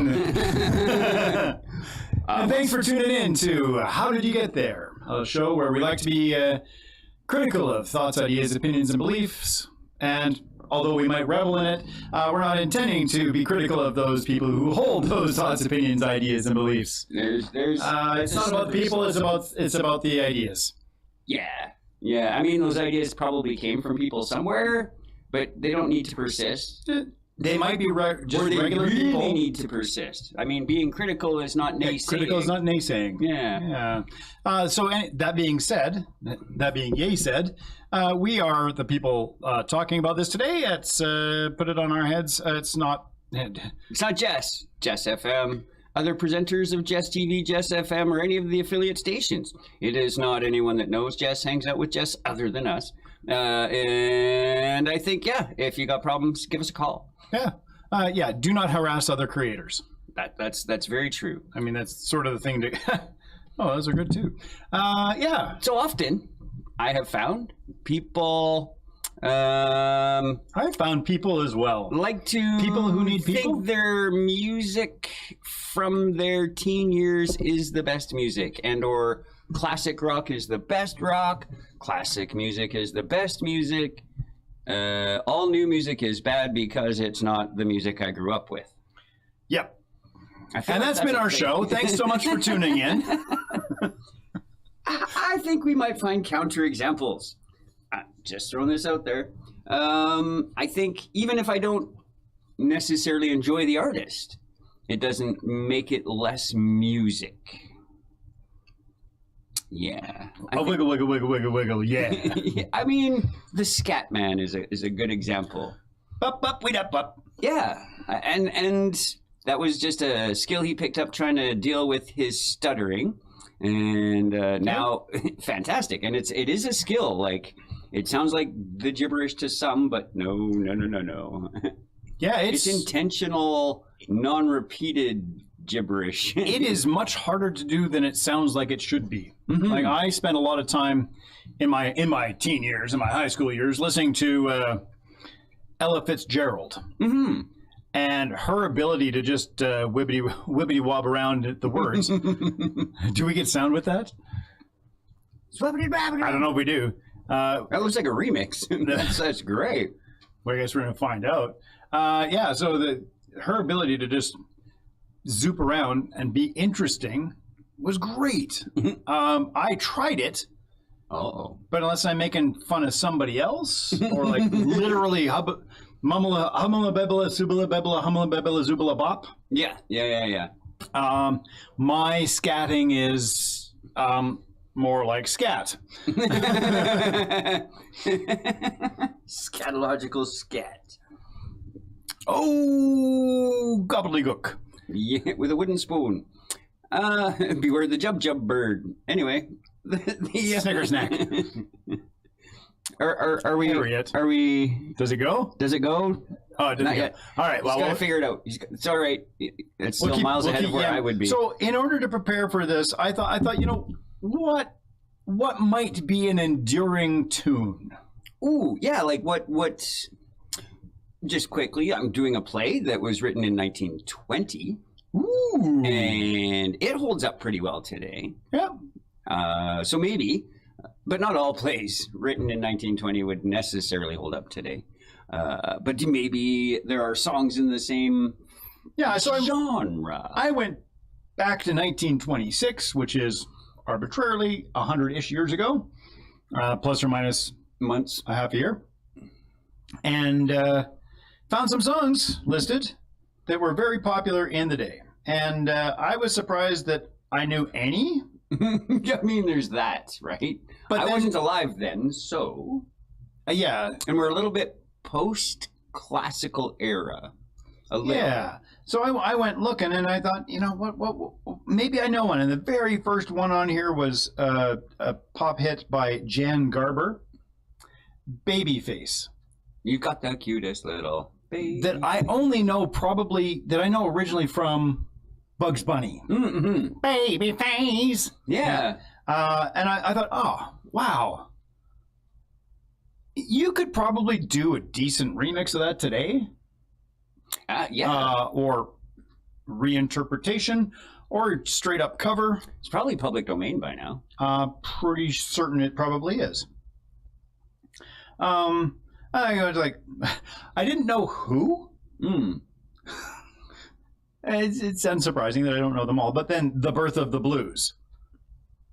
again. And thanks for tuning in to How Did You Get There? A show where we like to be critical of thoughts, ideas, opinions, and beliefs. And although we might revel in it, we're not intending to be critical of those people who hold those thoughts, opinions, ideas, and beliefs. It's not about the people, it's about the ideas. Yeah. I mean, those ideas probably came from people somewhere, but they don't need to persist. They might be just they regular really people. Need to persist. I mean, being critical is not naysaying. Critical is not naysaying. Yeah. So that being said, we are the people talking about this today. Let's put it on our heads. It's not Jess. Jess FM. Other presenters of Jess TV, Jess FM, or any of the affiliate stations. It is not anyone that knows Jess hangs out with Jess other than us. And I think, if you got problems, give us a call. Yeah. Do not harass other creators. That's very true. I mean, that's sort of the thing to... Oh, those are good too. Yeah. So often, I have found people... I've found people as well. Like to... People who need people? Think their music from their teen years is the best music. And or classic rock is the best rock. Classic music is the best music. All new music is bad because it's not the music I grew up with. Yep. And that's been our show. Thanks so much for tuning in. I think we might find counterexamples. Just throwing this out there. I think even if I don't necessarily enjoy the artist, it doesn't make it less music. Yeah. Wiggle, wiggle, wiggle, wiggle, wiggle, yeah. I mean, the Scat Man is a good example. Up, weed up. Yeah, and that was just a skill he picked up trying to deal with his stuttering, and now fantastic. And it is a skill. Like it sounds like the gibberish to some, but no. Yeah, it's intentional, non-repeated gibberish. It is much harder to do than it sounds like it should be. Mm-hmm. Like I spent a lot of time in my teen years, in my high school years, listening to Ella Fitzgerald. Mm-hmm. And her ability to just wibbity wob around the words. Do we get sound with that? I don't know if we do. That looks like a remix. That's great. Well, I guess we're going to find out. So her ability to just zoop around and be interesting was great. I tried it. Oh. But unless I'm making fun of somebody else, or like literally mummula, hummula, bebela, subala, bebela, hummula, bebela, zubala, bop. Yeah. My scatting is more like scat. Scatological scat. Oh, gobbledygook. Yeah, with a wooden spoon. Beware the jub bird. Anyway, the Snickersnack. Are we? Are we? Does it go? Does it go? Oh, it doesn't yet. All right. Well, gotta figure it out. It's all right. It's still miles ahead of where I would be. So, in order to prepare for this, I thought, you know, what might be an enduring tune? Ooh, yeah. Like what? Just quickly, I'm doing a play that was written in 1920. Ooh. And it holds up pretty well today. Yeah. So maybe, but not all plays written in 1920 would necessarily hold up today. But maybe there are songs in the same genre. I went back to 1926, which is arbitrarily 100-ish years ago, plus or minus months, a half a year. And found some songs listed that were very popular in the day. And I was surprised that I knew any. I mean, there's that, right? But I wasn't alive then, so... yeah. And we're a little bit post-classical era. A little. Yeah. So I went looking, and I thought, you know, what maybe I know one. And the very first one on here was a pop hit by Jan Garber, Babyface. You got the cutest little baby. That I only know originally from Bugs Bunny. Mm-hmm. Babyface. Yeah. And I thought, oh, wow. You could probably do a decent remix of that today. Yeah. Or reinterpretation or straight up cover. It's probably public domain by now. Pretty certain it probably is. I was like, I didn't know who. It's unsurprising that I don't know them all. But then The Birth of the Blues,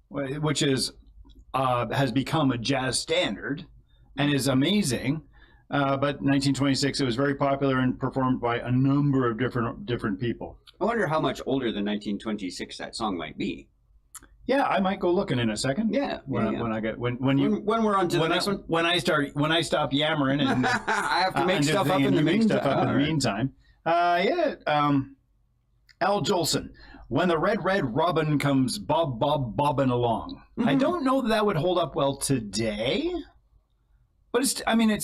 which is has become a jazz standard and is amazing. But 1926, it was very popular and performed by a number of different people. I wonder how much older than 1926 that song might be. Yeah, I might go looking in a second. Yeah, when we're on to the next one. When I stop yammering and I have to make stuff up in the meantime. Al Jolson, When the Red Robin Comes bobbing along. Mm-hmm. I don't know that would hold up well today, but it definitely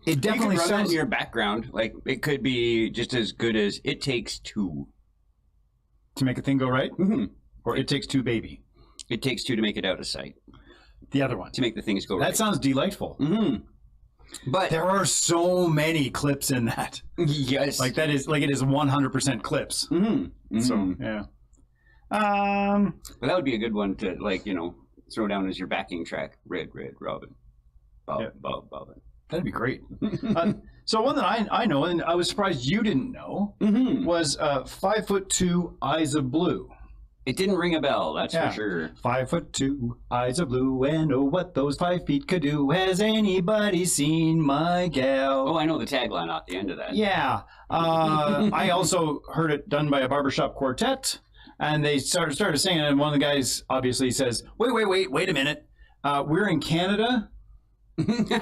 you can run sounds that in your background. Like it could be just as good as It Takes Two to make a thing go right, or It Takes Two, Baby. It Takes Two to Make It Out of Sight. The other one to make the things go right. That sounds delightful. But there are so many clips in that. Yes, like it is 100% clips. So yeah. But that would be a good one to throw down as your backing track. Red Robin, Bobbin. That'd be great. So one that I know, and I was surprised you didn't know, was 5'2" Eyes of Blue. It didn't ring a bell, that's for sure. 5'2", eyes of blue, and oh, what those 5 feet could do. Has anybody seen my gal? Oh, I know the tagline at the end of that. Yeah. I also heard it done by a barbershop quartet, and they started singing, and one of the guys obviously says, wait a minute. We're in Canada? You're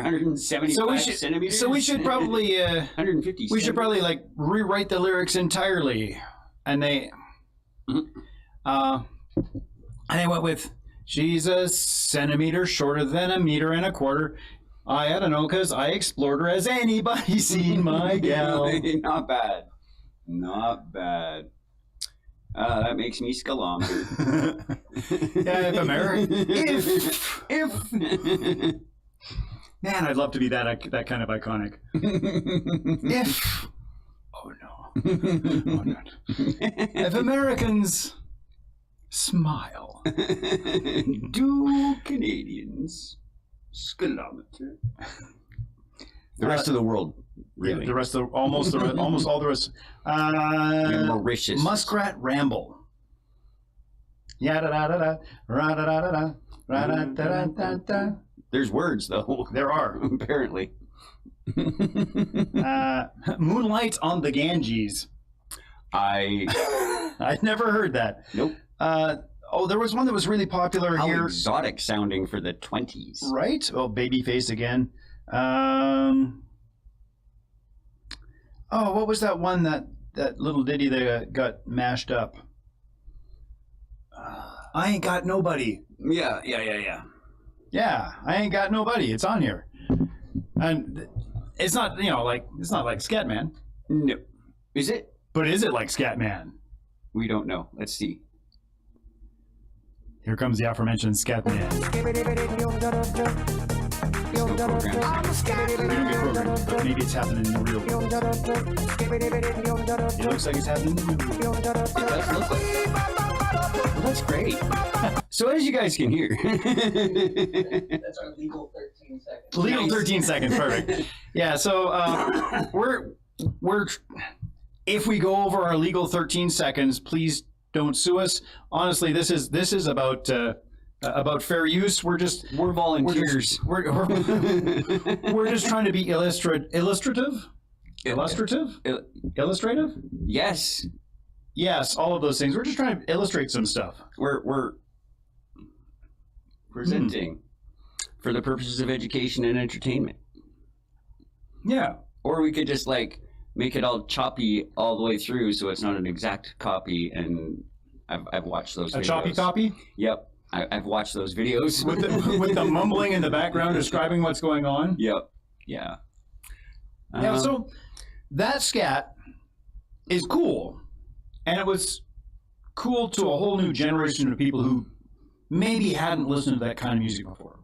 175 centimeters? So we should probably... 150 We should probably, rewrite the lyrics entirely. And they went with, she's a centimeter shorter than a meter and a quarter. I don't know, because I explored her. Has anybody seen my gal? Not bad. Not bad. That makes me scalumber. Yeah, if man, I'd love to be that kind of iconic. If if Americans smile, do Canadians scalometer? The rest of the world, really. The rest of almost all the rest. Mauritius. Muskrat Ramble. Yeah da da da da da da da da da da da. There's words though. There are apparently. Moonlight on the Ganges. I'd never heard that. Nope. There was one that was really popular How here. Exotic sounding for the 20s. Right? Oh, Babyface again. What was that one that little ditty that got mashed up? I Ain't Got Nobody. Yeah. Yeah, I Ain't Got Nobody. It's on here. And it's not, it's not like Scatman. No. Is it? But is it like Scatman? We don't know. Let's see. Here comes the aforementioned Scatman. No programs. We don't get programmed, but maybe it's happening in the real world. It looks like it's happening in the real world. It does look like it. Well, that's great. So as you guys can hear. That's our legal 13 seconds. Legal 13 seconds, perfect. Yeah, so we're if we go over our legal 13 seconds, please don't sue us. Honestly, this is about fair use. We're volunteers. We're just trying to be illustrative. Yes, all of those things. We're just trying to illustrate some stuff. We're presenting for the purposes of education and entertainment. Yeah. Or we could just make it all choppy all the way through, so it's not an exact copy. And I've watched those videos. A choppy copy? Yep. I've watched those videos with the mumbling in the background describing what's going on. Yep. Yeah. So that scat is cool, and it was cool to a whole new generation of people who maybe hadn't listened to that kind of music before.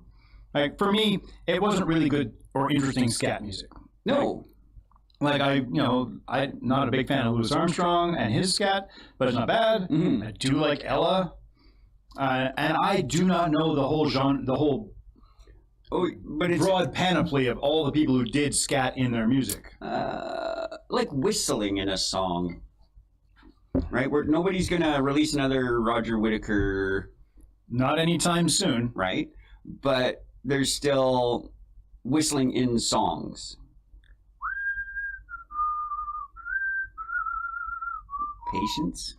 Like for me, it wasn't really good or interesting scat music. No. Like I'm not a big fan of Louis Armstrong and his scat, but it's not bad. Mhm. I do like Ella, and I do not know the whole genre, the whole but it's broad panoply of all the people who did scat in their music. like whistling in a song, right? Where nobody's gonna release another Roger Whittaker, Not anytime soon. right? But there's still whistling in songs. Patience.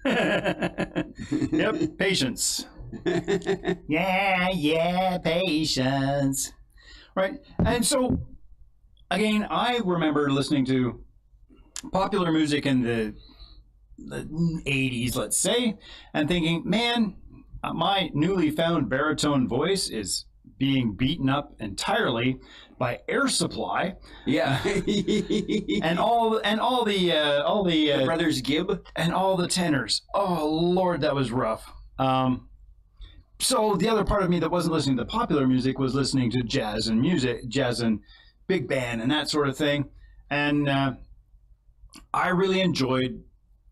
Yep, patience. Yeah, patience. Right. And so, again, I remember listening to popular music in the 80s, let's say, and thinking, man, my newly found baritone voice is being beaten up entirely by Air Supply Yeah. and all the Brothers Gibb. and all the tenors. Oh Lord, that was rough. So the other part of me that wasn't listening to popular music was listening to jazz and big band and that sort of thing. And I really enjoyed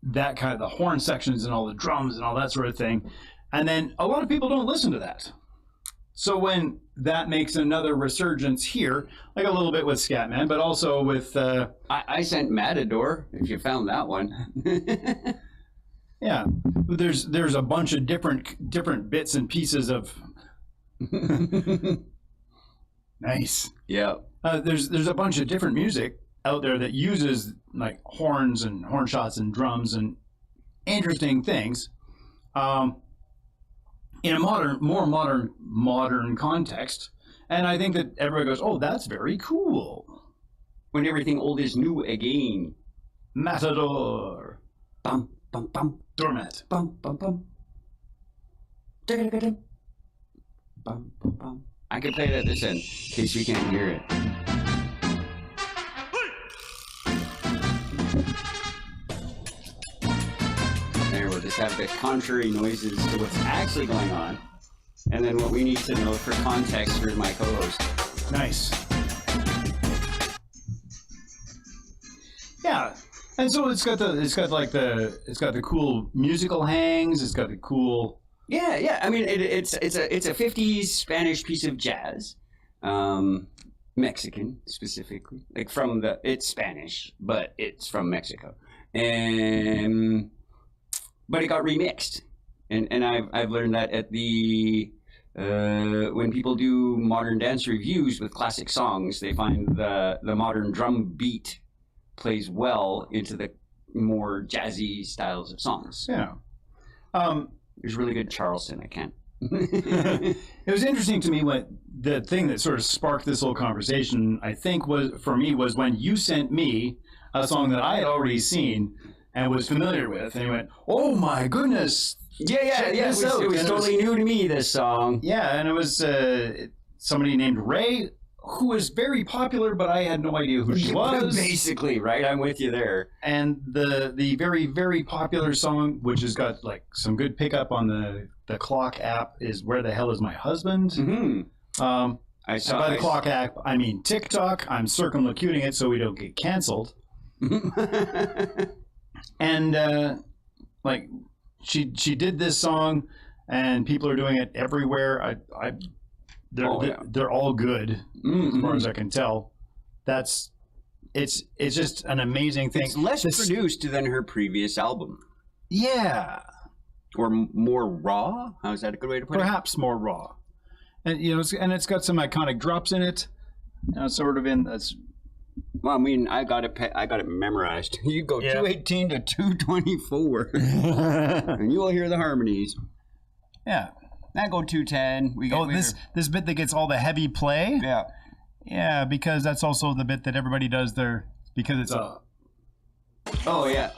that kind of the horn sections and all the drums and all that sort of thing. And then a lot of people don't listen to that. So when that makes another resurgence here, like a little bit with Scatman, but also with I sent Matador, if you found that one. yeah, there's a bunch of different bits and pieces of nice. Yeah. There's a bunch of different music out there that uses like horns and horn shots and drums and interesting things. In a more modern context, and I think that everybody goes, "Oh, that's very cool." When everything old is new again. Matador, Bum, bum, bum, doormat. bum, bum, bum. Da-da-da-da-da. Bum, bum, bum. I can play it at this end, in case you can't hear it. There, we'll just have the contrary noises to what's actually going on, and then what we need to know for context for my co-host. Nice. Yeah, and so it's got the cool musical hangs. It's got the cool. Yeah. I mean, it's a 50s Spanish piece of jazz, Mexican specifically. Like it's Spanish, but it's from Mexico, and but it got remixed, and I've learned that at the when people do modern dance reviews with classic songs, they find the modern drum beat plays well into the more jazzy styles of songs. Yeah. There's really good Charleston. I can't. It was interesting to me what the thing that sort of sparked this whole conversation, I think, was when you sent me a song that I had already seen and was familiar with, and you went, "Oh my goodness!" Yeah. Check It this was, out. it was And totally new to me. This song. Yeah, and it was somebody named Ray, who was very popular, but I had no idea who she was. Basically, right? I'm with you there. And the very, very popular song, which has got like some good pickup on the clock app, is "Where the Hell Is My Husband?" Mm-hmm. And by the clock app, I mean TikTok. I'm circumlocuting it so we don't get canceled. And like she did this song, and people are doing it everywhere. They're all good as far as I can tell. It's just an amazing thing. It's less produced than her previous album, Yeah, or more raw. How is that a good way to put perhaps more raw, and it's got some iconic drops in it. Sort of in that's. Well, I mean, I got it memorized. You go 218 to 224, and you will hear the harmonies. Yeah. Then go 210. We go this bit that gets all the heavy play. Yeah. Yeah, because that's also the bit that everybody does there because it's Oh yeah.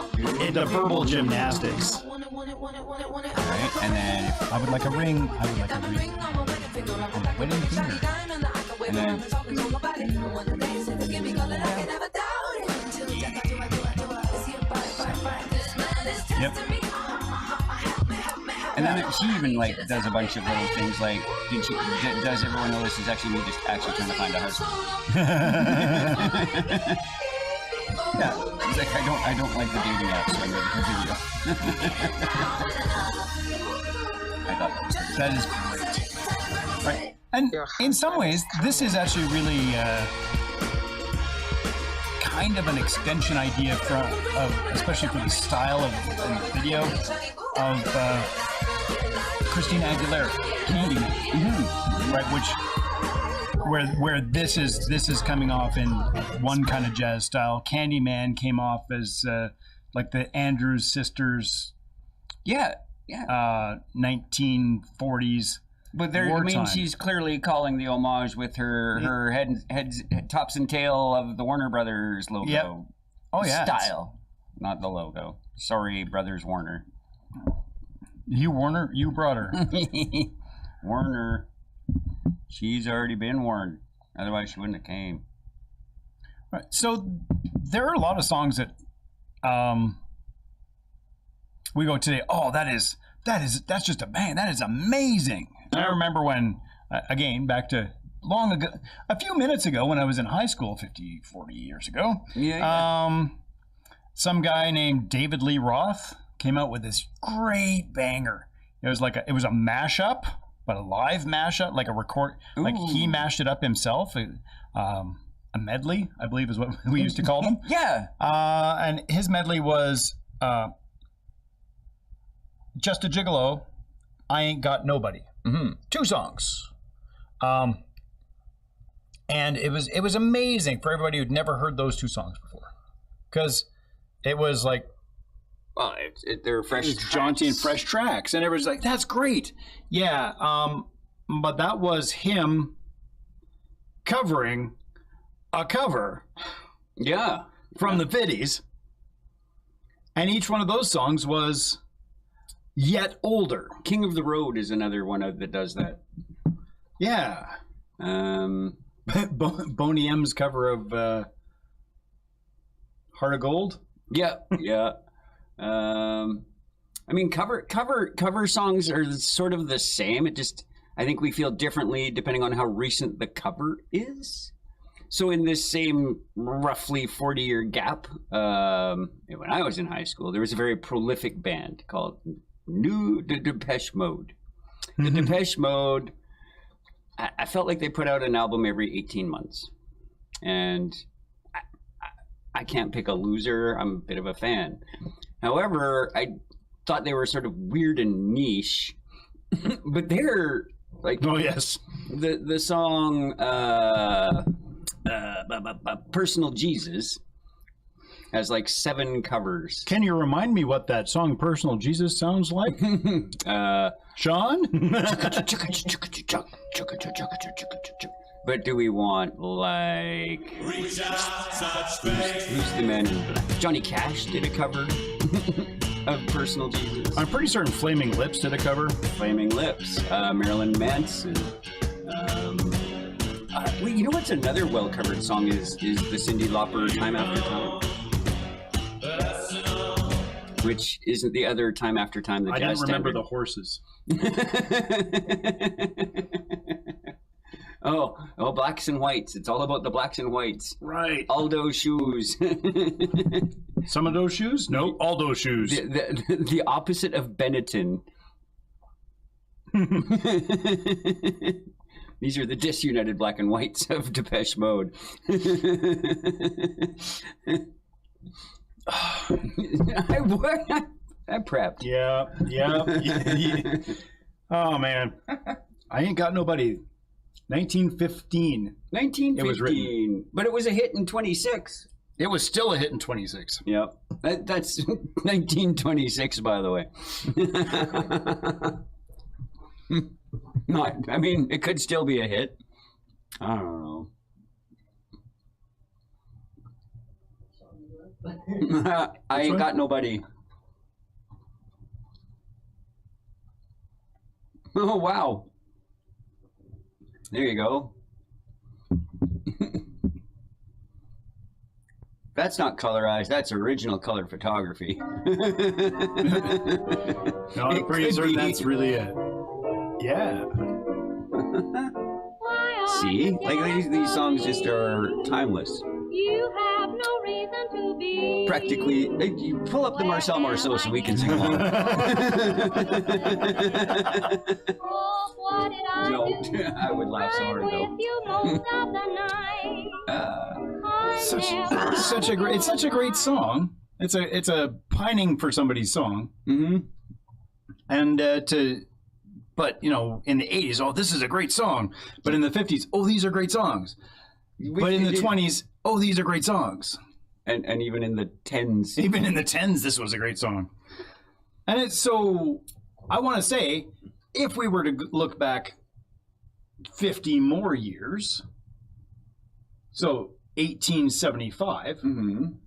into verbal gymnastics. Right. And then I would like a ring. I would like a ring. On the wedding finger. and then Yep. And then she even like does a bunch of little things like does everyone know this is actually me just actually trying to find a husband? Yeah, he's like, I don't like the dating app, so I'm ready for video. I thought that was That is great. Right. And in some ways, this is actually really kind of an extension idea of especially for the style of the video of Christina Aguilera, Candyman, right? Where this is coming off in one kind of jazz style. Candyman came off as like the Andrews Sisters, 1940s. But there, I mean, she's clearly calling the homage with her head tops and tail of the Warner Brothers logo. Yep. Oh yeah, style, not the logo. Sorry, Brothers Warner. You Warner, you brought her. Warner. She's already been warned. Otherwise, she wouldn't have came. Right. So there are a lot of songs that we go today. Oh, that's just a bang. That is amazing. And I remember when, again, back to long ago, a few minutes ago when I was in high school, 40 years ago. Some guy named David Lee Roth came out with this great banger. It was a mashup, but a live mashup, like a record. Ooh. Like he mashed it up himself. A medley, I believe, is what we used to call them. Yeah. And his medley was Just a Gigolo, I Ain't Got Nobody. Mm-hmm. 2 songs. And it was amazing for everybody who'd never heard those 2 songs before, because it was like, well, they're fresh, jaunty and fresh tracks, and everybody's like, "That's great." Yeah, but that was him covering a cover. Yeah, from the 50s, and each one of those songs was yet older. King of the Road is another one that does that. Yeah. Boney M's cover of Heart of Gold. Yeah, yeah. I mean, cover songs are sort of the same. It just, I think we feel differently depending on how recent the cover is. So in this same roughly 40-year gap, when I was in high school, there was a very prolific band called the Depeche Mode. The Depeche Mode, I felt like they put out an album every 18 months. And I can't pick a loser. I'm a bit of a fan. However, I thought they were sort of weird and niche. But they're like... Oh, yes. The song Personal Jesus has like 7 covers. Can you remind me what that song Personal Jesus sounds like? Sean? But do we want like who's the man in black? Johnny Cash did a cover of Personal Jesus. I'm pretty certain Flaming Lips did a cover. Flaming Lips. Marilyn Manson. Wait, you know what's another well-covered song is the Cyndi Lauper Time After Time? Which isn't the other Time After Time the jazz I don't remember standard. the horses. Oh, blacks and whites. It's all about the blacks and whites. Right. Aldo shoes. Some of those shoes? No, Aldo shoes. The opposite of Benetton. These are the disunited black and whites of Depeche Mode. I prepped. Yeah. Oh, man. I Ain't Got Nobody. 1915. 1915. It was written. But it was a hit in 26. It was still a hit in 26. Yep. That's 1926, by the way. I mean, it could still be a hit. I don't know. I Ain't Got Nobody. Oh, wow. There you go. That's not colorized. That's original color photography. No, I'm pretty certain that's really it. Yeah. See? Like these songs just are timeless. You have no reason to be practically. You pull up the Marcel Marceau so we can sing along. No, I would laugh so hard though. It's such a great song. It's a pining for somebody's song. Mm-hmm. And but you know, in the 80s, oh, this is a great song. But in the 50s, oh, these are great songs. But in the 20s, oh, these are great songs. And even in the 10s. Even in the 10s, this was a great song. And it's so, I want to say, if we were to look back 50 more years, so 1875,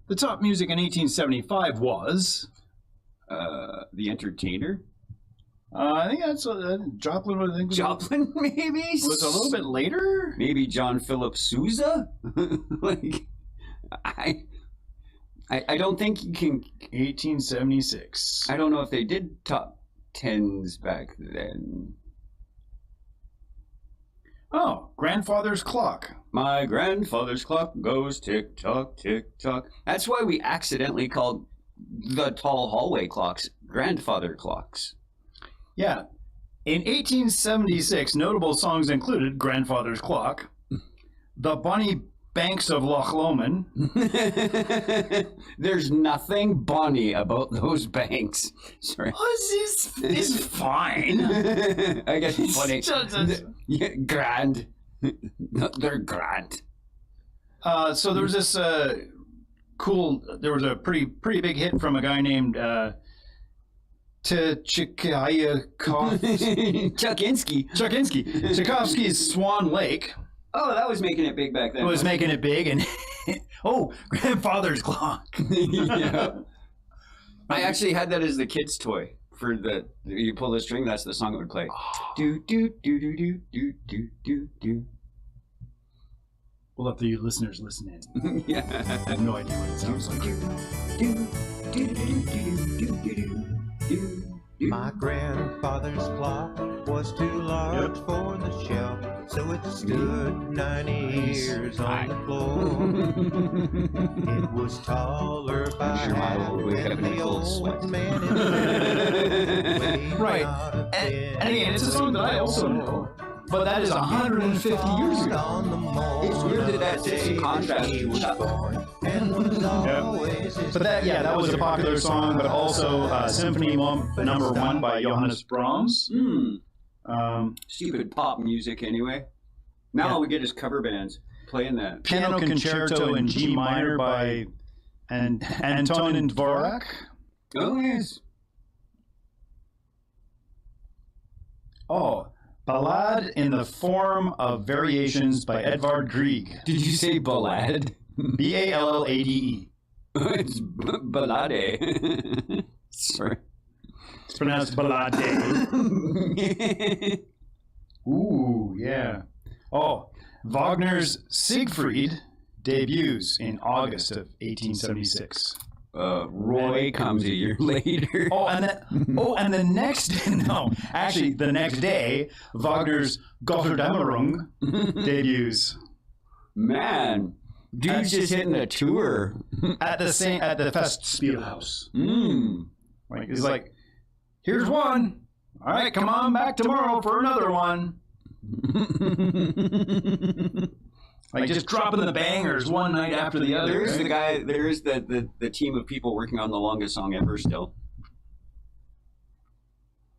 the top music in 1875 was... The Entertainer? I think that's Joplin. I think Joplin, maybe? Was a little bit later? Maybe John Philip Sousa? Like, I don't think you can... 1876. I don't know if they did top 10s back then. Oh, Grandfather's Clock. My grandfather's clock goes tick-tock, tick-tock. That's why we accidentally called the tall hallway clocks grandfather clocks. Yeah. In 1876, notable songs included Grandfather's Clock, The Bonnie Banks of Loch Lomond. There's nothing bonny about those banks. Sorry. It's fine. I guess it's funny. Yeah, grand. No, they're grand. So there was this there was a pretty big hit from a guy named Tchaikovsky's Swan Lake. Oh, that was making it big back then. It was making it big, and oh, Grandfather's Clock. Yeah. I actually had that as the kid's toy. For you pull the string, that's the song it would play. Do do do do do do do do do. We'll let the listeners listen in. Yeah. I have no idea what it sounds like. My grandfather's clock was too large for the shelf, so it stood 90 years on the floor. It was taller by half than the old man in the Right. And again, it's a song that I also know, but that is 150 years ago. It's weird that that's such a contrast to But that was a popular song, but also Symphony Number 1 by Johannes Brahms. Stupid pop music, anyway. Now all we get is cover bands playing that. Piano Concerto in G minor by Antonin Dvorak. Oh, yes. Oh, Ballade in the Form of Variations by Edvard Grieg. Did you say ballad? Ballade. It's ballade. Sorry. It's pronounced ballade. Ooh, yeah. Oh, Wagner's Siegfried debuts in August of 1876. Roy comes a year later. The next day, Wagner's Götterdämmerung debuts. Man, dude's just hitting a tour at the Festspielhaus. Like he's like, here's one. All right, come on back tomorrow for another one. Like just dropping the bangers one night after the other. There's the guy. There's the team of people working on the longest song ever. Still.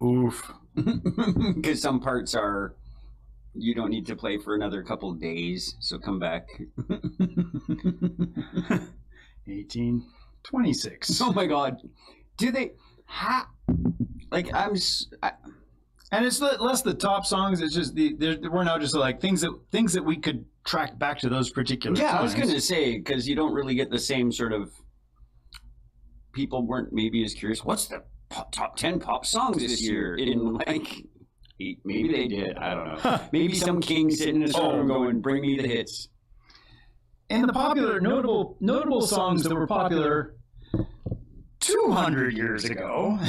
Oof. Because some parts are. You don't need to play for another couple days, so come back. 1826. Oh my God. Do they... And it's less the top songs. It's just we're now just like things that we could track back to those particular times. I was going to say, because you don't really get the same sort of... People weren't maybe as curious, what's the top 10 pop songs this year? In like... Maybe they did. I don't know. Maybe some king sitting in his room going, "Bring me the hits." And the popular, notable songs that were popular 200 years ago.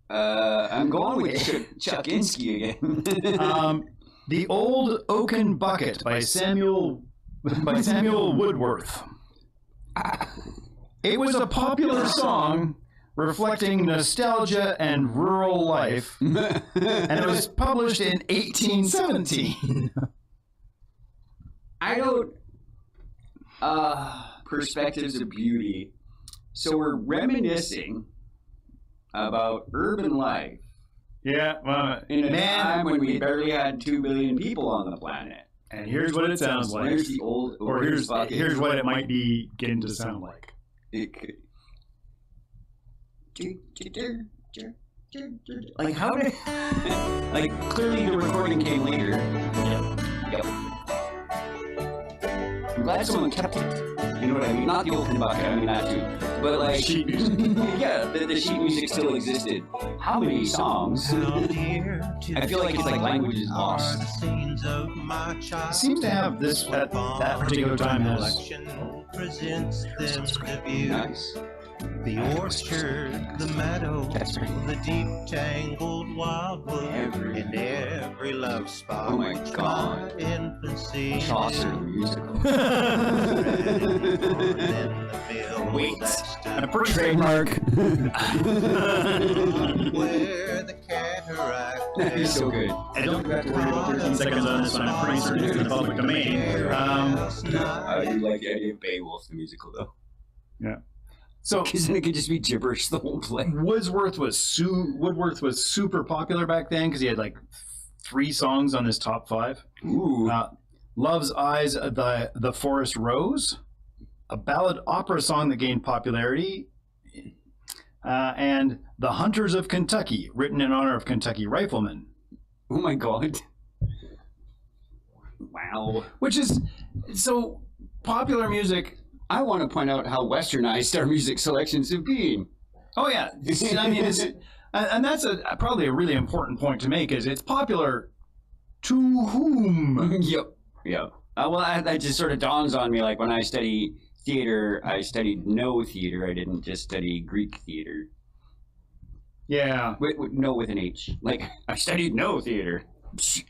I'm going with Chuckinski again. The Old Oaken Bucket by Samuel Woodworth. It was a popular song reflecting nostalgia and rural life, and it was published in 1817. I don't... perspectives of beauty. So we're reminiscing about urban life Yeah, well, in a time when we barely had 2 billion people on the planet. and here's what it sounds like. There's the old... Or here's what it might be getting to sound like. It could... Like, how did... like, clearly the recording came later. Yep. I'm glad someone kept it. You know what I mean? Not the open bucket, I mean that too. But like... Sheet music. Yeah, the sheet music still existed. How many songs? I feel like it's like language is lost. It seems to have this at that particular time has... Nice. The orchard, the meadow, That's right. the deep tangled wildwood, and every love spot. Oh my God. My infancy. Chaucer musical. Wait. I'm pretty trademark. Where the cataract That is so good. I don't have to worry about 13 seconds on this one. I'm pretty certain it's in the public domain. I do like the idea of Beowulf, the musical, though. Yeah. So Because then it could just be gibberish the whole play. Woodworth was super popular back then because he had like 3 songs on his top 5. Ooh. Love's Eyes, the Forest Rose, a ballad opera song that gained popularity, and The Hunters of Kentucky, written in honor of Kentucky riflemen. Oh my God. Wow. Which is so popular music. I want to point out how westernized our music selections have been. Oh yeah, I mean, and that's probably a really important point to make. Is it's popular to whom? Yep. Well, that just sort of dawns on me. Like when I study theater, I studied no theater. I didn't just study Greek theater. Yeah. No with an H. Like I studied no theater.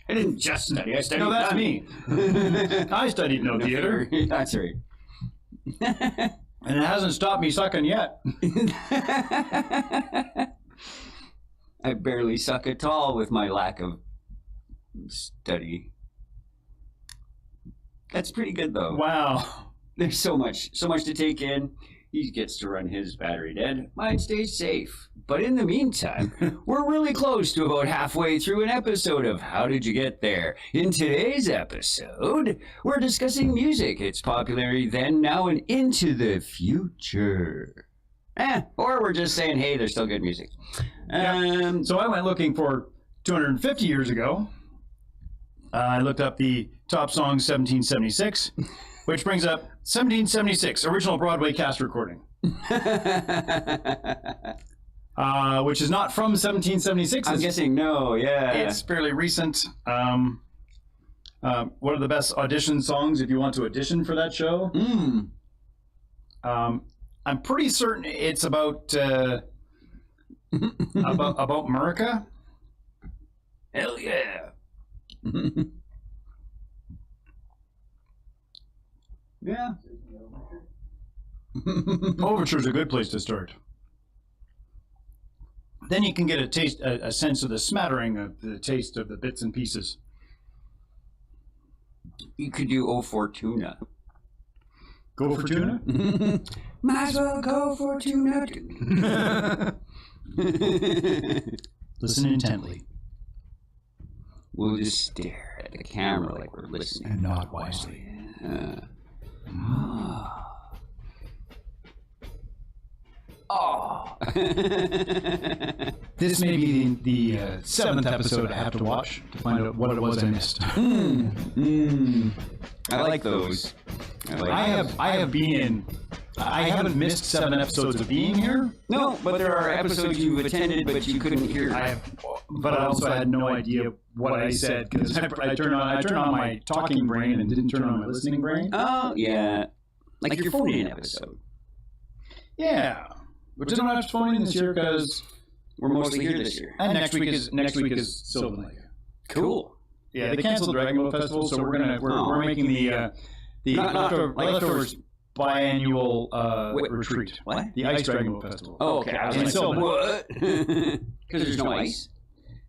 I didn't just study. I studied. No, that's none. me. I studied no theater, That's right. and it hasn't stopped me sucking yet. I barely suck at all with my lack of study. That's pretty good though. Wow. There's so much to take in. He gets to run his battery dead. Mine stays safe. But in the meantime, we're really close to about halfway through an episode of How Did You Get There? In today's episode, we're discussing music, its popularity then, now, and into the future. Or we're just saying, hey, there's still good music. So I went looking for 250 years ago. I looked up the top songs 1776, which brings up 1776, original Broadway cast recording. Which is not from 1776. I'm guessing no, yeah. It's fairly recent. What are the best audition songs if you want to audition for that show? I'm pretty certain it's about America. Hell yeah. Yeah. Overture's a good place to start. Then you can get a sense of the smattering of the taste of the bits and pieces. You could do O Fortuna. Go for tuna? Might as well go for tuna. Listen intently. We'll just stare at the camera like we're listening. And nod wisely. Oh. This may be the 7th episode I have to watch to find out what it was I missed. I like those. I haven't missed 7 episodes of being here. No, but there are episodes you've attended but you couldn't hear. But I also had no idea what I said because I turned on my talking brain and didn't turn on my listening brain. Oh, yeah. Like your phone-in episode. Yeah. But didn't have to phone in this year because we're mostly here this year. And next week is Sylvan Lake. Cool. Yeah, they canceled Dragon Boat Festival, so we're making the leftovers. biannual retreat. What? The Ice Dragon Festival. Oh, okay. I was And like, so- what? Because there's no ice.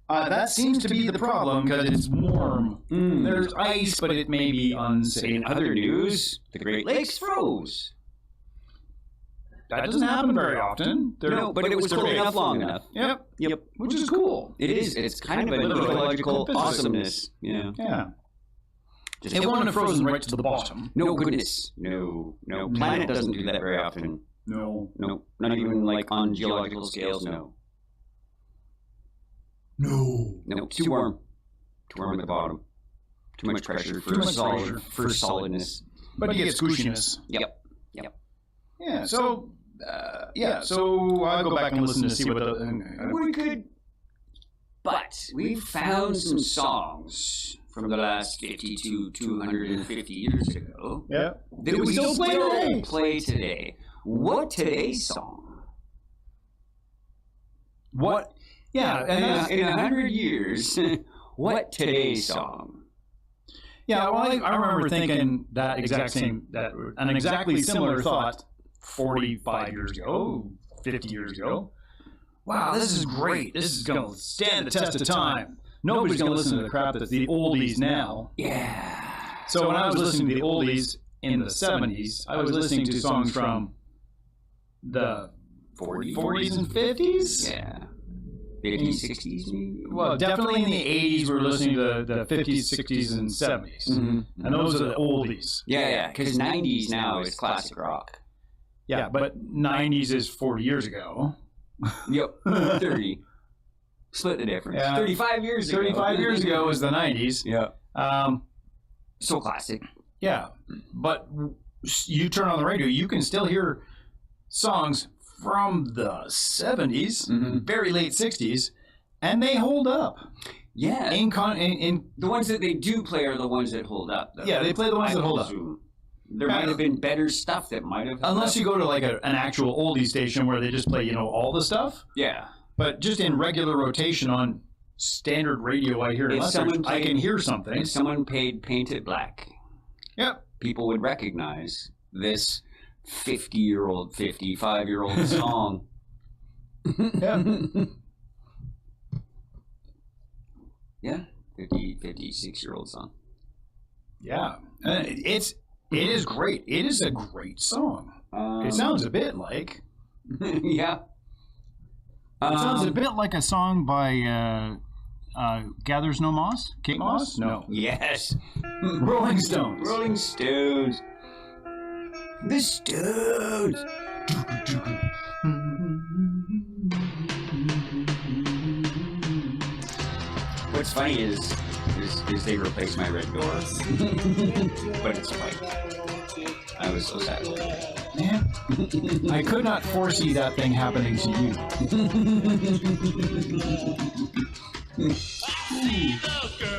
That seems to be the problem because it's warm. There's ice, but it may be unsafe. In other news, the Great Lakes froze. That doesn't happen very often. No, but it was cold enough long enough. Yep. Yep. Which is cool. It is. It's kind of an Literally, ecological like awesomeness. Yeah. Yeah. Just It wouldn't have frozen right to the bottom. No goodness. No. Planet doesn't do that very often. No. No. Not even like on geological scales. No. No. No. Too warm. Too warm at the bottom. Too much pressure for Too much pressure. for solidness. But you get squishiness. Yep. Yeah. So, So I'll go back and listen to see what the. We could. But we've found some songs from the last 50 to 250 years ago Yeah. that we still play today. What today's song? What? Yeah. And In 100 years, what today's song? yeah. Well, I remember thinking that an exactly similar thought 45 years ago, 50 years ago. Wow, this is great. This is going to stand the test of time. Nobody's going to listen to the crap that's the oldies now. Yeah. So when I was listening to the oldies in the 70s, I was listening to songs from the 40s and 50s. Yeah. 50s, 60s, maybe? Well, definitely in the 80s, we were listening to the 50s, 60s, and 70s. Mm-hmm. And those are the oldies. Yeah, because 90s now is classic rock. Yeah, but 90s is 40 years ago. Yep, 30. Split the difference. Yeah. 35 years ago. 35 years ago was the 90s. Yeah. So classic. Yeah, but you turn on the radio, you can still hear songs from the 70s, very late 60s, and they hold up. Yeah. In the ones that they do play are the ones that hold up, though. Yeah, they play the ones that hold up. There might have been better stuff that might have... Unless you go to like an actual oldie station where they just play, all the stuff. Yeah. But just in regular rotation on standard radio, I hear I can hear something. If someone paint it black, yep, people would recognize this 50-year-old, 55-year-old song. Yeah. Yeah, 56-year-old song. Yeah. It is great. It is a great song. It sounds a bit like... Yeah. It sounds a bit like a song by Gathers No Moss? Kate Moss? No. Yes. Rolling Stones. Rolling Stones. The Stones. What's funny is they replaced my red door. But it's white. I was so sad. Man, I could not foresee that thing happening to you.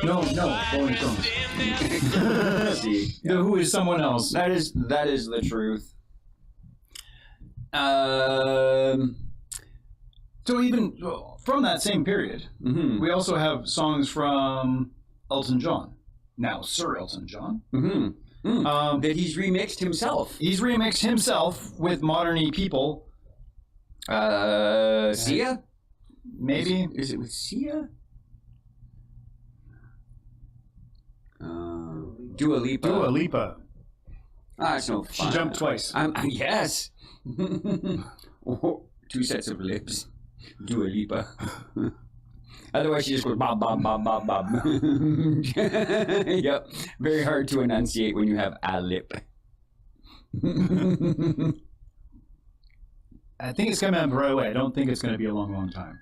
No, Rolling Stones. See, No, who is someone else? that is the truth. So even from that same period, we also have songs from Elton John. Now, Sir Elton John. That he's remixed himself. He's remixed himself with modern-y people. Sia? Maybe. Is it with Sia? Dua Lipa. Dua Lipa. It's no fun. She jumped twice. Yes. 2 sets of lips. Dua Lipa. Otherwise, she just goes bob, bob, bob, bob, bob. Yep. Very hard to enunciate when you have a lip. I think it's coming out right away. I don't think it's going to be a long, long time.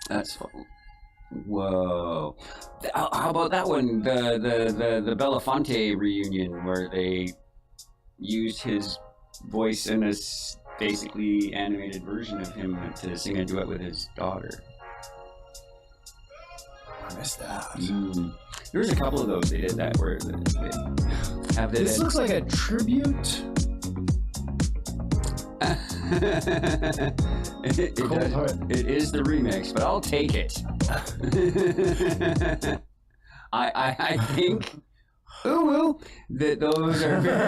That's fun. Whoa. How about that one? The Belafonte reunion where they used his voice in a basically animated version of him to sing a duet with his daughter. I missed that. There's a couple of those they did that where they have this looks like a tribute. It is the remix, but I'll take it. I think Ooh, woo. Those are very...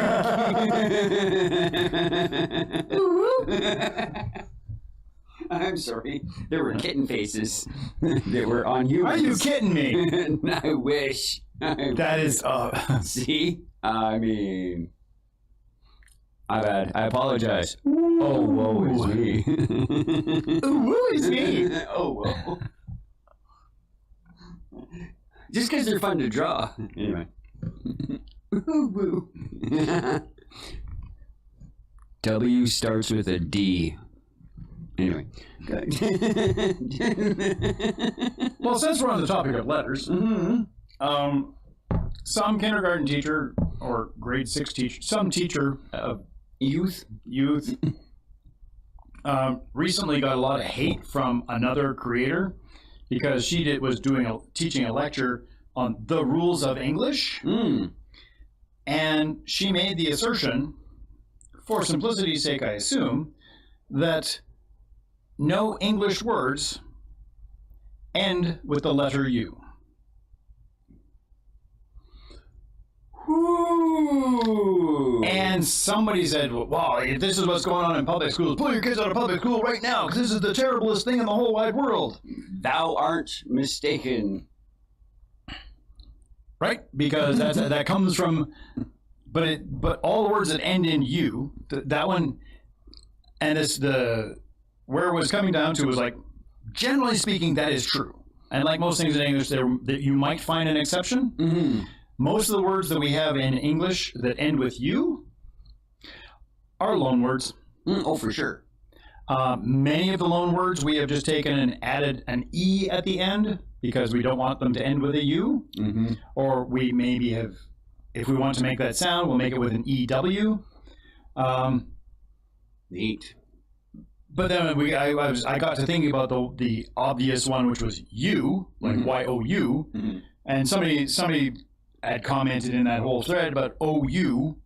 I'm sorry. There were kitten faces that were on you. Are you kidding me? I wish. That is... See? I mean... My bad. I apologize. Oh, woe is me. Ooh, woo is me. Oh, whoa. Just because they're fun to draw. Anyway. Ooh, woo. W starts with a D. Anyway. Well, since we're on the topic of letters, some kindergarten teacher or grade 6 teacher, some teacher of youth, recently got a lot of hate from another creator because she was teaching a lecture on the rules of English, and she made the assertion, for simplicity's sake, I assume, that no English words end with the letter U. Ooh. And somebody said, wow, if this is what's going on in public schools, pull your kids out of public school right now, because this is the terriblest thing in the whole wide world. Thou art mistaken. Right? Because that comes from, but all the words that end in U, that one, and it's where it was coming down to was like, generally speaking, that is true. And like most things in English, that you might find an exception. Mm-hmm. Most of the words that we have in English that end with U are loan words. Oh, for sure. Many of the loan words we have just taken and added an E at the end because we don't want them to end with a U. Mm-hmm. Or we maybe have, if we want to make that sound, we'll make it with an EW. Neat. But then I got to thinking about the obvious one, which was U, like Y-O-U. Mm-hmm. And somebody had commented in that whole thread about OU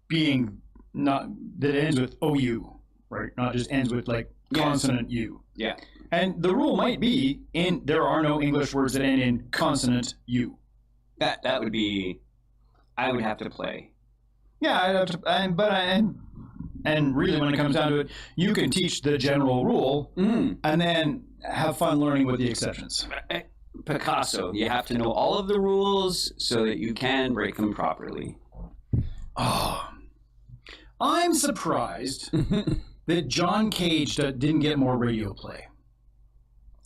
being not, that it ends with OU, right? Not just ends with like consonant U. Yeah. And the rule might be there are no English words that end in consonant U. That would be, I would have to play. Yeah, I'd have to, and really when it comes down to it, you can teach the general rule and then have fun learning with the exceptions. Picasso, you have to know all of the rules so that you can break them properly. Oh, I'm surprised that John Cage didn't get more radio play.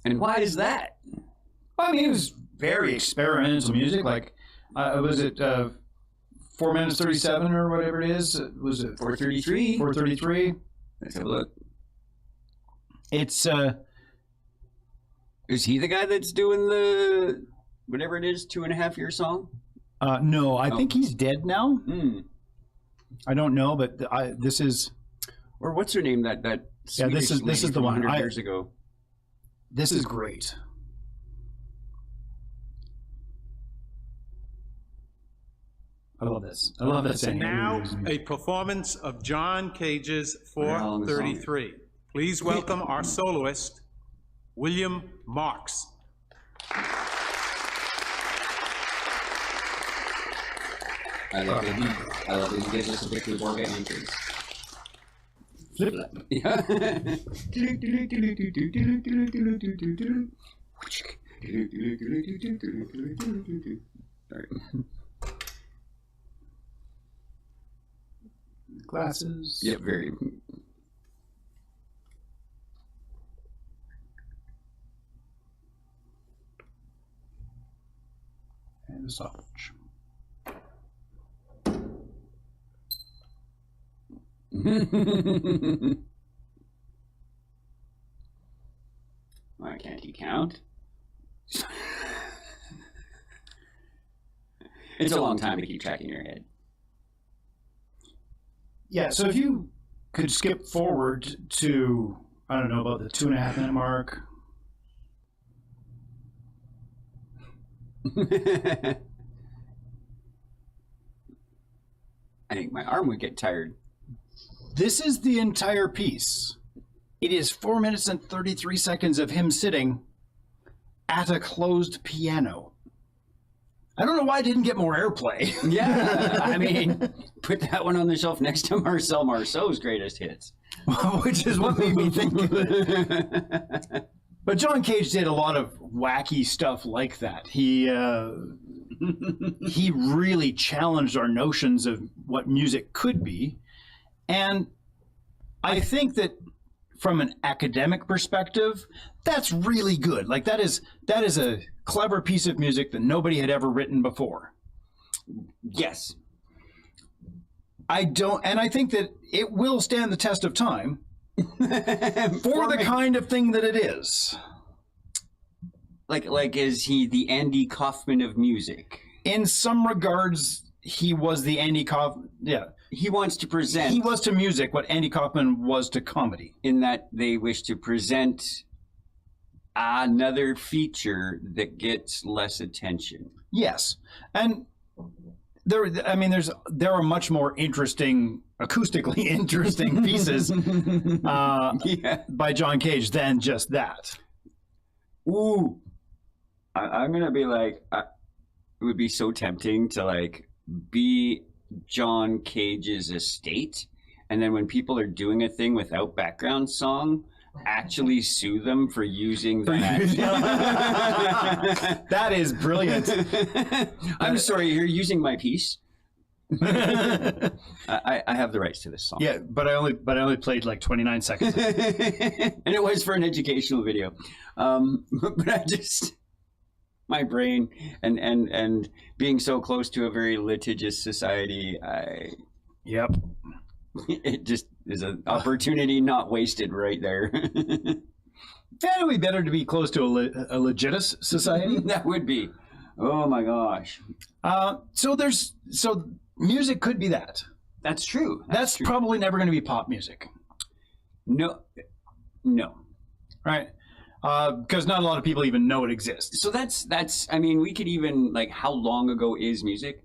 And why is that? I mean, it was very experimental music. Like, was it 4 minutes 37 or whatever it is? Was it 4:33? 4:33? Let's have a look. It's Is he the guy that's doing the whatever it is, 2.5-year song? no, I think he's dead now. I don't know, but this is, or what's her name? That yeah, this is the one. 100 years ago. This is great. I love this. I love this. And now a performance of John Cage's 4:33. Please welcome our soloist, William Marks. I love that he gives us a picture of organic things. Flip. Yeah. Glasses. Yep, very. And a stopwatch. Why can't he count? It's a long time to keep track in your head. Yeah, so if you could skip forward to, I don't know, about the 2.5 minute mark. I think my arm would get tired. This is the entire piece. It is 4 minutes and 33 seconds of him sitting at a closed piano I don't know why it didn't get more airplay. Yeah, I mean, put that one on the shelf next to Marcel Marceau's greatest hits. Which is what made me think of it. But John Cage did a lot of wacky stuff like that. He really challenged our notions of what music could be. And I think that from an academic perspective, that's really good. Like that is a clever piece of music that nobody had ever written before. Yes. I think that it will stand the test of time for the kind of thing that it is. Like is he the Andy Kaufman of music? In some regards, he was the Andy Kaufman. Yeah. He wants to present. He was to music what Andy Kaufman was to comedy. In that they wish to present another feature that gets less attention. Yes. And there are much more interesting, acoustically interesting pieces by John Cage than just that. Ooh. I'm going to be like, it would be so tempting to like be John Cage's estate, and then when people are doing a thing without background song, actually sue them for using that. That is brilliant. I'm sorry, you're using my piece. I have the rights to this song. Yeah, but I only played like 29 seconds. And it was for an educational video. But I just, my brain and being so close to a very litigious society, Yep. It just is an opportunity not wasted right there. It would be better to be close to a litigious society. That would be. Oh my gosh. So music could be that. That's true. That's true. probably never going to be pop music. No. Right? Because not a lot of people even know it exists. So that's. I mean, we could even like, how long ago is music?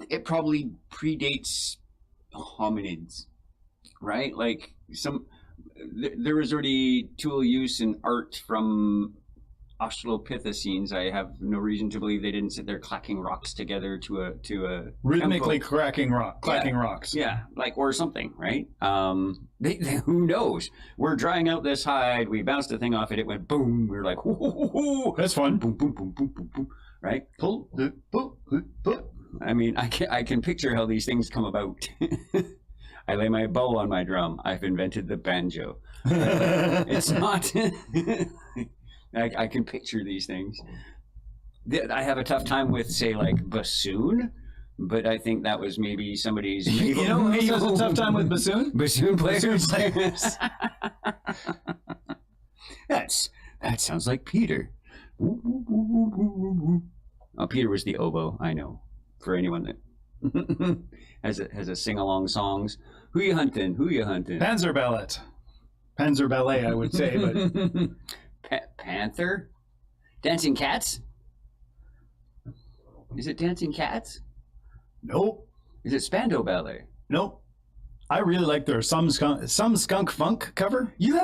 It probably predates hominids, right? Like there was already tool use in art from Australopithecines. I have no reason to believe they didn't sit there clacking rocks together to a Rhythmically tempo. clacking rocks. Yeah, like, or something, right? Who knows? We're drying out this hide. We bounced the thing off it. It went boom. We were like, whoo, That's fun. boom, boom, boom, boom, boom, boom, right? Pull. I mean, I can picture how these things come about. I lay my bow on my drum. I've invented the banjo. It's not. I can picture these things. I have a tough time with, say, like bassoon, but I think that was maybe somebody's. You know who has a tough time with bassoon? Bassoon players. Bassoon players. That sounds like Peter. Oh, Peter was the oboe. I know. For anyone that has a sing-along songs. Who you hunting? Who you hunting? Panzer ballet, I would say, but Panther? Dancing Cats? Is it Dancing Cats? nope. Is it Spandau Ballet? Nope. I really like their some skunk funk cover. You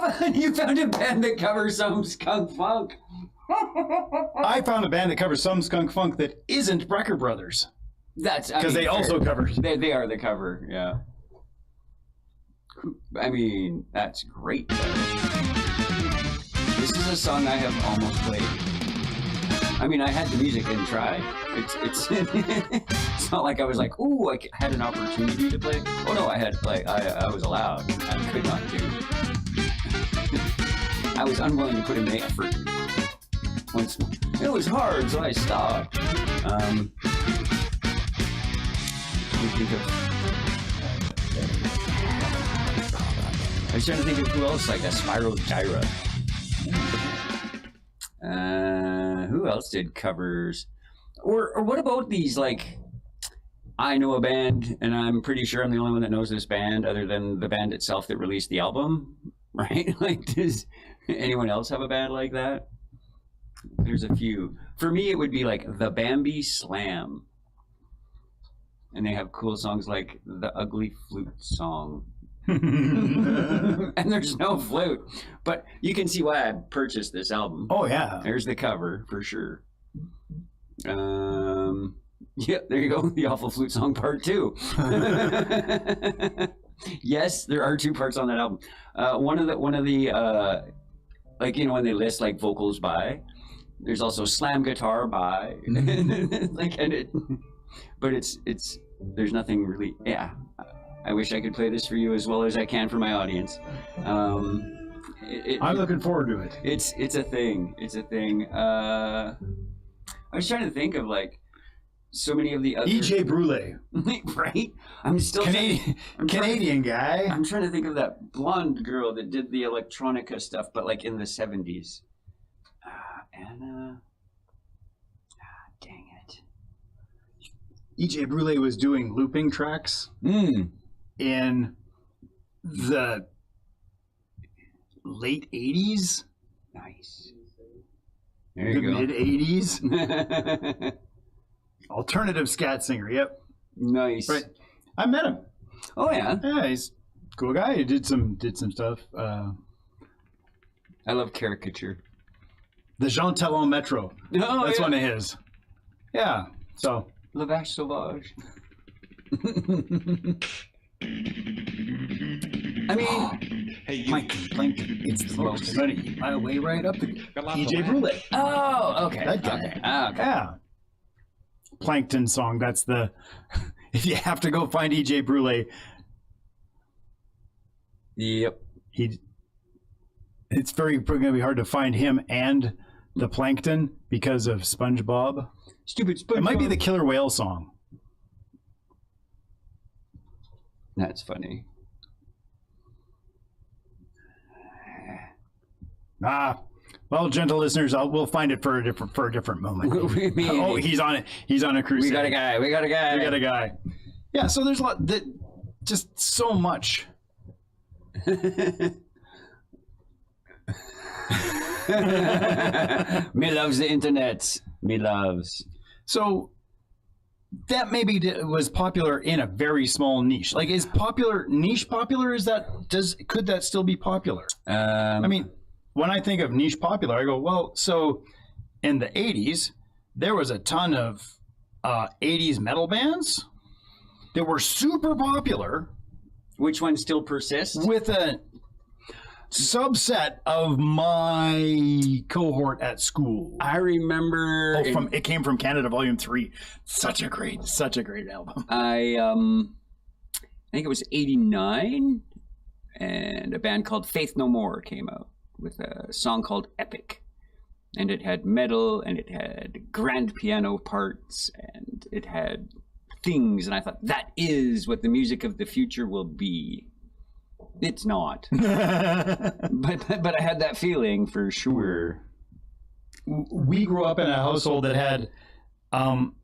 found a band that covers some skunk funk. I found a band that covers some skunk funk that isn't Brecker Brothers. That's Because they also covered. They are the cover, yeah. I mean, that's great. This is a song I have almost played. I mean, I had the music and tried. It's it's not like I was like, ooh, I had an opportunity to play. Oh no, I was allowed. I could not do. I was unwilling to put in the effort. Once it was hard, so I stopped. I was trying to think of who else, like a Spiral Gyra. Who else did covers? Or what about these, like, I know a band, and I'm pretty sure I'm the only one that knows this band, other than the band itself that released the album, right? Like, does anyone else have a band like that? There's a few. For me, it would be like the Bambi Slam. And they have cool songs like the Ugly Flute Song. And there's no flute. But you can see why I purchased this album. Oh, yeah. There's the cover, for sure. Yeah, there you go. The Awful Flute Song Part 2. Yes, there are 2 parts on that album. One of the like, you know, when they list like vocals by, there's also slam guitar by, like, and it, but it's there's nothing really. Yeah, I wish I could play this for you as well as I can for my audience. I'm looking forward to it. It's a thing. It's a thing. I was trying to think of like so many of the other E.J. Brule, right? I'm still Canadian guy. I'm trying to think of that blonde girl that did the electronica stuff, but like in the 70s. Anna. Dang it. E.J. Brule was doing looping tracks in the late 80s. Nice. There you go. Mid 80s. Alternative scat singer. Yep. Nice. Right. I met him. Oh yeah. Yeah, he's a cool guy. He did some stuff. I love caricature. The Jean Talon Metro. Oh, That's yeah. one of his. Yeah. So. La Vache Sauvage. I mean, Hey, you. Plankton. It's the most funny. My way right up to E.J. Brule. oh, okay. That guy. Okay. Yeah. Plankton song. That's the. If you have to go find E.J. Brule, Yep. it's going to be hard to find him and the Plankton because of SpongeBob. Stupid SpongeBob. It might be the Killer Whale song. That's funny. Well, gentle listeners, we'll find it for a different moment. Oh, he's on it. He's on a crusade. We got a guy. We got a guy. Yeah. So there's a lot that just so much. Me loves the internet. Me loves. So that maybe was popular in a very small niche. Like, is niche popular? Could that still be popular? I mean, when I think of niche popular, I go, well, so in the 80s, there was a ton of 80s metal bands that were super popular. Which one still persists? With a subset of my cohort at school. I remember. It came from Canada, Volume 3. Such a great album. I think it was '89, and a band called Faith No More came out with a song called Epic, and it had metal, and it had grand piano parts, and it had things, and I thought that is what the music of the future will be. It's not, but I had that feeling for sure. We grew up in a household that had, I'm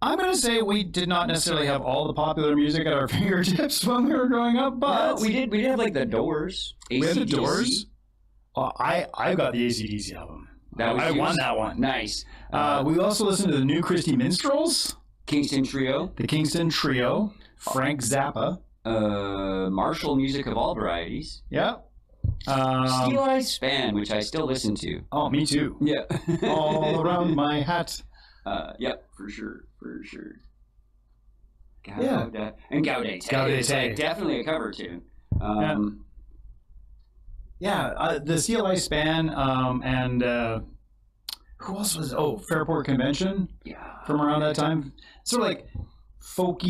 going to say we did not necessarily have all the popular music at our fingertips when we were growing up, but we did have like the Doors. We had the AC/DC. Doors. I got the AC/DC album. I won that one. Nice. We also listened to the New Christy Minstrels, Kingston Trio, the Kingston Trio, Frank Zappa. Marshall music of all varieties. Yeah. Steel Eyes Span, which I still listen to. Oh, me too. Yeah. All around my hat. Yep, for sure. Yeah. And Gaudete. Gaudete. Definitely a cover tune. The Steel Eyes Span, and who else was? Oh, Fairport Convention. Yeah. From around that time, sort of like folk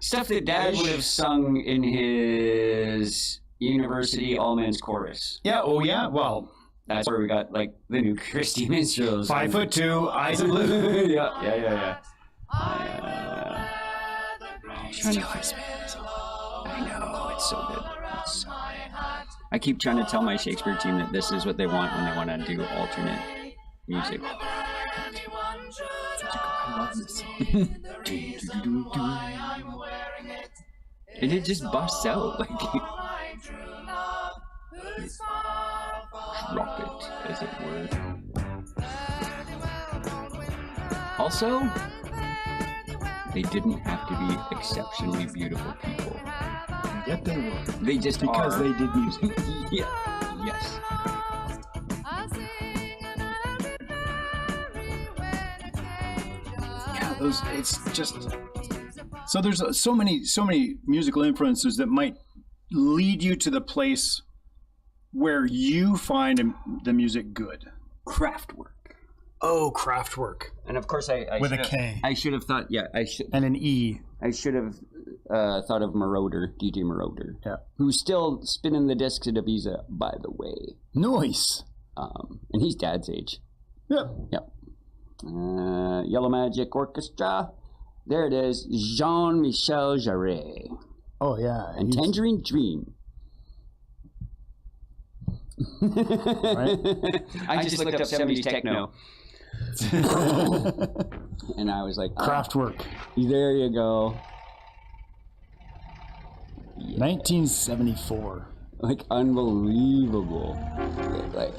stuff that Dad would have sung in his university all-men's chorus. Yeah. Oh, yeah. Well, that's where we got like the New Christy Minstrels. 5'2", eyes of blue. Yeah. I know, it's so good. I keep trying to tell my Shakespeare team that this is what they want when they want to do alternate music. I love this song. And it just busts out like drop it, as it were. Also, they didn't have to be exceptionally beautiful people. Yet they were. They just because are. they did music. Yes. It's just so there's so many musical influences that might lead you to the place where you find the music good. Kraftwerk. Oh, Kraftwerk. And of course, I With a should have- K. I should have thought. Yeah, And an E. I should have thought of Marauder, DJ Marauder. Yeah. Who's still spinning the discs at Ibiza, by the way. Nice. And he's Dad's age. Yep. Yep. Yellow Magic Orchestra. There it is. Jean-Michel Jarre. Oh, yeah. And Tangerine Dream. Right? I just looked up 70s techno. And I was like, Kraftwerk. There you go. 1974. Like, unbelievable. Like,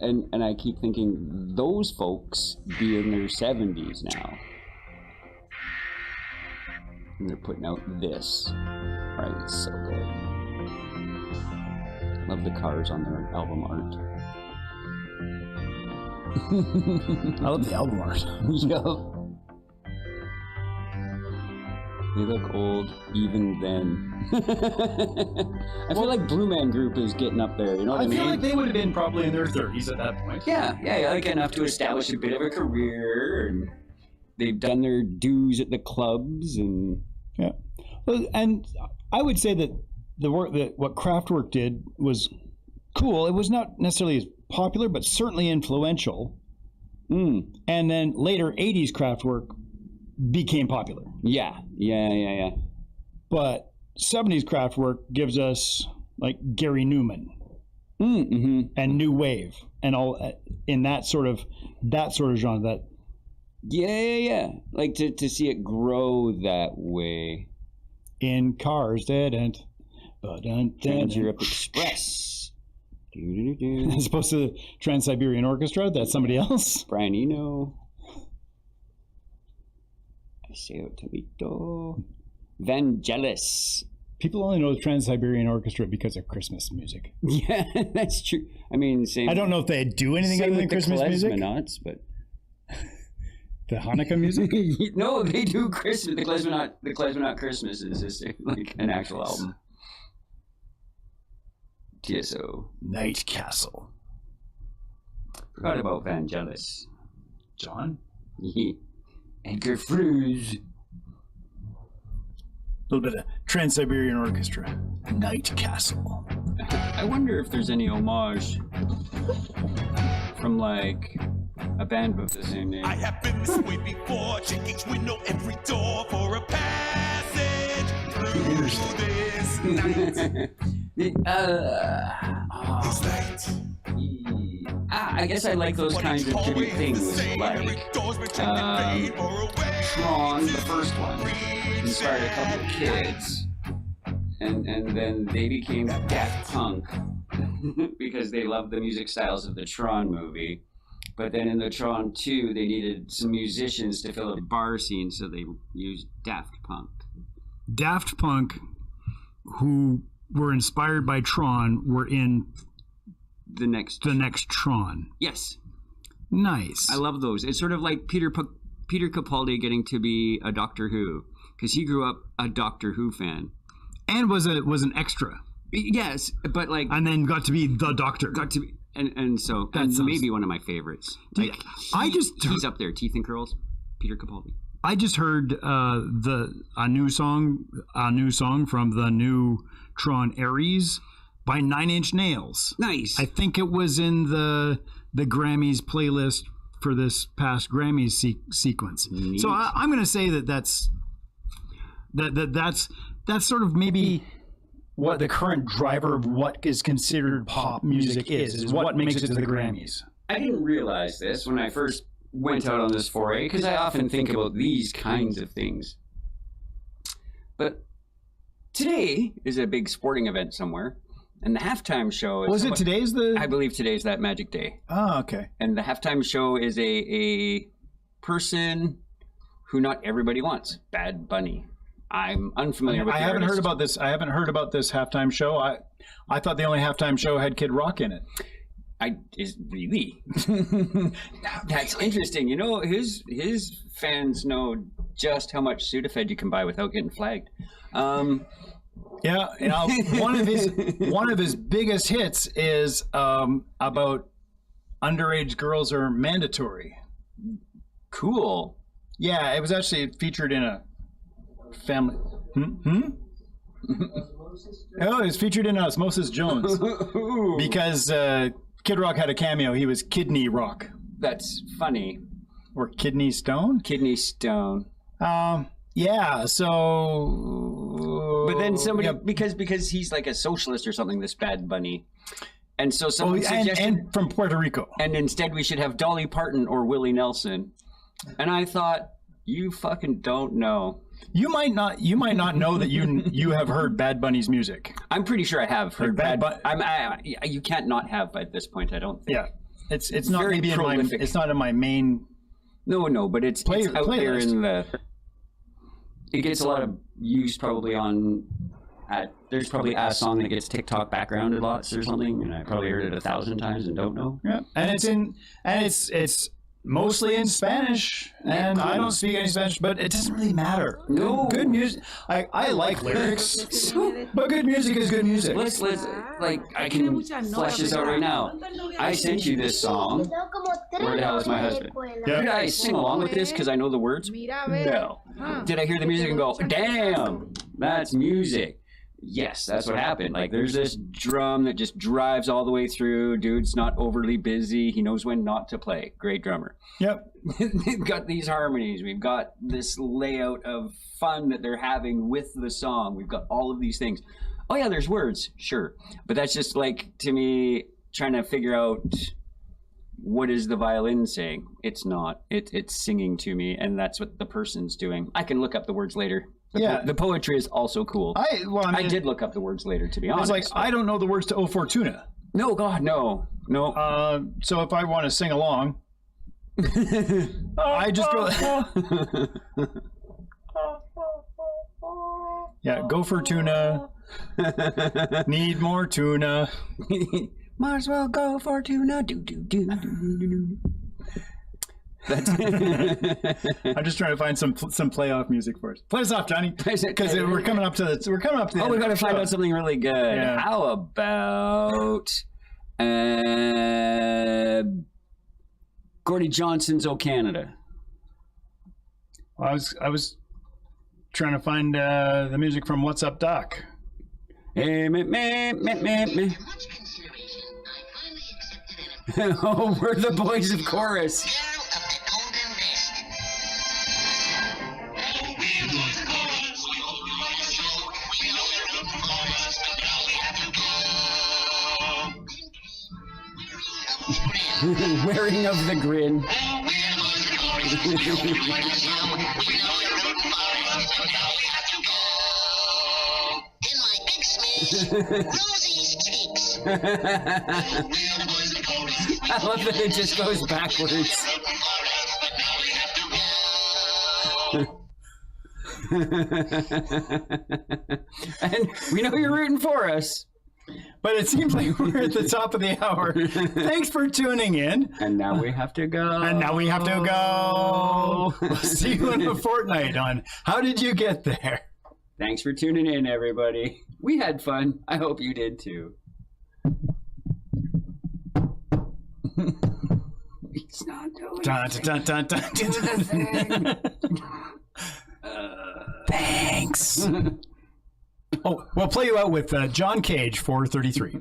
and I keep thinking, those folks be in their 70s now. And they're putting out this. Right, it's so good. Love the cars on their album art. I love the album art. Yup. They look old even then. I feel like Blue Man Group is getting up there, you know what I mean? I feel like they would have been probably in their 30s at that point. Yeah, like enough to establish a bit of a career, and they've done their dues at the clubs, and Yeah. Well, and I would say that the work that what Kraftwerk did was cool. It was not necessarily as popular, but certainly influential. And then later 80s Kraftwerk became popular. yeah. But 70s Kraftwerk gives us like Gary Newman and New Wave and all in that sort of genre. That Yeah. Like to see it grow that way. in cars, Trans Europe Express. as opposed to Trans-Siberian Orchestra. That's somebody else. Brian Eno. I say Tomito. Vangelis. People only know the Trans-Siberian Orchestra because of Christmas music. Yeah, that's true. I mean, same. I don't know if they do anything same other than with Christmas the music. Klezmonauts, but The Hanukkah music. no, they do Christmas. The Klezmonaut Christmas is just like an actual album. TSO. Night Castle. Forgot about Vangelis. John. Edgar Froese. A little bit of Trans-Siberian Orchestra. Night Castle. I wonder if there's any homage from like a band with the same name. I have been this way before, check each window, every door for a passage through this night. This night. I guess I like those kinds of tribute things, like Tron, the first one, inspired a couple of kids, and then they became Daft Punk because they loved the music styles of the Tron movie. But then in the Tron 2, they needed some musicians to fill a bar scene, so they used Daft Punk. Daft Punk, who were inspired by Tron, were in The next Tron. Yes. Nice. I love those. It's sort of like Peter Capaldi getting to be a Doctor Who, because he grew up a Doctor Who fan. And was an extra. Yes, but like... And then got to be the Doctor. Got to be... And so That and sounds- maybe one of my favorites. Like, he's up there. Teeth and Curls, Peter Capaldi. I just heard a new song from the new Tron Aries by 9 Inch Nails. Nice. I think it was in the Grammys playlist for this past Grammys sequence. Neat. So I'm going to say that's sort of maybe what the current driver of what is considered pop music is what makes it to the Grammys. I didn't realize this when I first went out on this foray, because I often think about these kinds of things. But today is a big sporting event somewhere, and the halftime show is... Was it today's the... I believe today's that magic day. Oh, okay. And the halftime show is a person who not everybody wants, Bad Bunny. I'm unfamiliar with the I haven't artist. heard about this. I haven't heard about this halftime show. I thought the only halftime show had Kid Rock in it. Is really that's interesting. You know, his fans know just how much Sudafed you can buy without getting flagged. Yeah, you know, one of his biggest hits is about underage girls are mandatory. Cool. Yeah, it was actually featured in a family. Oh, it was featured in Osmosis Jones because Kid Rock had a cameo. He was Kidney Rock. That's funny. Or Kidney Stone? Kidney Stone. Yeah, so... But then somebody, because he's like a socialist or something, this Bad Bunny. And so someone suggested... And from Puerto Rico. And instead we should have Dolly Parton or Willie Nelson. And I thought, you fucking don't know. You might not know that you have heard Bad Bunny's music. I'm pretty sure I have heard Bad Bunny. You can't not have at this point, I don't think. Yeah. It's not very maybe prolific. it's not in my main... No, but it's out there playlist. in the... It gets a lot of use probably on... there's probably a song that gets TikTok backgrounded lots or something, and I probably heard it 1,000 times and don't know. Yeah, and it's mostly in Spanish, and I don't speak any Spanish, but it doesn't really matter. No. Good music. I like lyrics, but good music is good music. Let's like I can flesh this out right now. I sent you this song. Where the hell is my husband? Yeah. Did I sing along with this because I know the words? No. Did I hear the music and go, damn, that's music? Yes, that's what happened. Like, there's this drum that just drives all the way through. Dude's not overly busy. He knows when not to play. Great drummer. Yep. We've got these harmonies. We've got this layout of fun that they're having with the song. We've got all of these things. Oh, yeah, there's words. Sure. But that's just, like, to me, trying to figure out what is the violin saying. It's not. It's singing to me, and that's what the person's doing. I can look up the words later. The poetry is also cool. I did look up the words later, to be honest. It's like, I don't know the words to O Fortuna. No, God, no. So if I want to sing along, I just go... Yeah, go for tuna. Need more tuna. Might as well go for tuna. Do. That's I'm just trying to find some playoff music for us. Play us off, Johnny, because we're coming up to the. Oh, we got to find out something really good. Yeah. How about Gordie Johnson's "O Canada"? Well, I was trying to find the music from "What's Up, Doc." Hey, me. Oh, we're the boys of chorus. Wearing of the grin. I love that it just goes backwards. And we know you're rooting for us. But it seems like we're at the top of the hour. Thanks for tuning in. And now we have to go. We'll see you in a fortnight on How Did You Get There? Thanks for tuning in, everybody. We had fun. I hope you did too. It's not doing Thanks. Oh, we'll play you out with John Cage, 433.